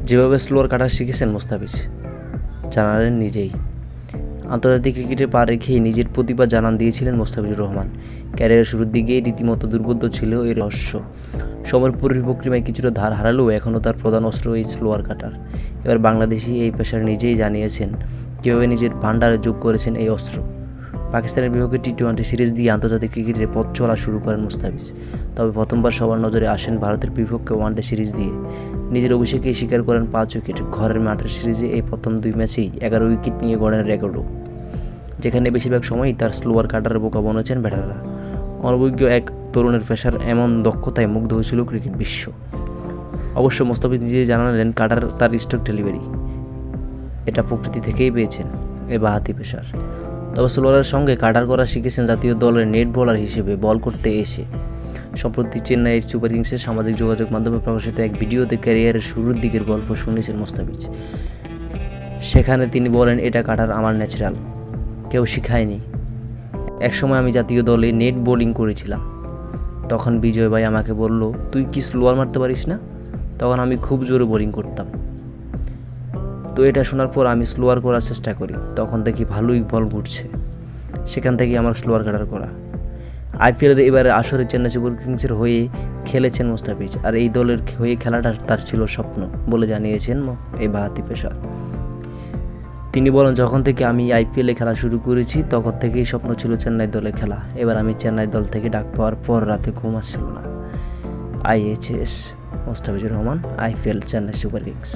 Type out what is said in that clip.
যেভাবে স্লোয়ার কাটার শিখেছেন মোস্তাফিজ জানালেন নিজেই। আন্তর্জাতিক ক্রিকেটে পা রেখেই নিজের প্রতিভা জানান দিয়েছিলেন মোস্তাফিজুর রহমান। ক্যারিয়ারের শুরুর দিকেই রীতিমতো দুর্বোধ্য ছিল এই রহস্য। সময়ের পরিপ্রেক্ষিতে কিছুটা ধার হারালেও এখনও তার প্রধান অস্ত্র এই স্লোয়ার কাটার। এবার বাংলাদেশি এই পেসার নিজেই জানিয়েছেন কীভাবে নিজের ভান্ডারে যোগ করেছেন এই অস্ত্র। পাকিস্তানের বিপক্ষে টি-20 সিরিজ দিয়ে আন্তর্জাতিক ক্রিকেটে পথ চলা শুরু করেন মুস্তাফিজ। তবে প্রথমবার সবার নজরে আসেন ভারতের বিপক্ষে ওয়ানডে সিরিজ দিয়ে। নিজের অভিষেকেই স্বীকার করেন 5 উইকেট। ঘরের মাঠের সিরিজে এই প্রথম 2 ম্যাচেই 11 উইকেট নিয়ে গড়েন রেকর্ডও, যেখানে বেশিরভাগ সময়ই তার স্লোয়ার কাটারে বোকা বনেছেন ব্যাটাররা। অনভিজ্ঞ এক তরুণের পেশার এমন দক্ষতায় মুগ্ধ হয়েছিল ক্রিকেট বিশ্ব। অবশ্য মোস্তাফিজ নিজেই জানালেন কাটার তার স্ট্রোক ডেলিভারি এটা প্রকৃতি থেকেই পেয়েছেন এই বাঁহাতি পেসার। তবে স্লোয়ারের সঙ্গে কাটার করা শিখেছেন জাতীয় দলের নেট বোলার হিসেবে বল করতে এসে। সম্প্রতি চেন্নাইয়ের সুপার কিংসের সামাজিক যোগাযোগ মাধ্যমে প্রকাশিত এক ভিডিওতে ক্যারিয়ারের শুরুর দিকের গল্প শুনেছেন মোস্তাফিজ। সেখানে তিনি বলেন, এটা কাটার আমার ন্যাচারাল, কেউ শিখায়নি। একসময় আমি জাতীয় দলে নেট বোলিং করেছিলাম। তখন বিজয় ভাই আমাকে বলল, তুই কি স্লোয়ার মারতে পারিস না? তখন আমি খুব জোরে বোলিং করতাম। তো এটা শোনার পর আমি স্লোয়ার করার চেষ্টা করি, তখন দেখি ভালোই বল ঘুরছে। সেখান থেকে আমার স্লোয়ার কাটার করা। আইপিএলের এবারে আসরে চেন্নাই সুপার কিংসের হয়ে খেলেছেন মোস্তাফিজ, আর এই দলের হয়ে খেলাটা তার ছিল স্বপ্ন বলে জানিয়েছেন এই বাঁহাতি পেসার। তিনি বলেন, যখন থেকে আমি আইপিএলে খেলা শুরু করেছি তখন থেকেই স্বপ্ন ছিল চেন্নাই দলে খেলা। এবার আমি চেন্নাই দল থেকে ডাক পাওয়ার পর রাতে ঘুম আসছিল না। IHS Mostafizur Rahman, IPL, Chennai Super Kings.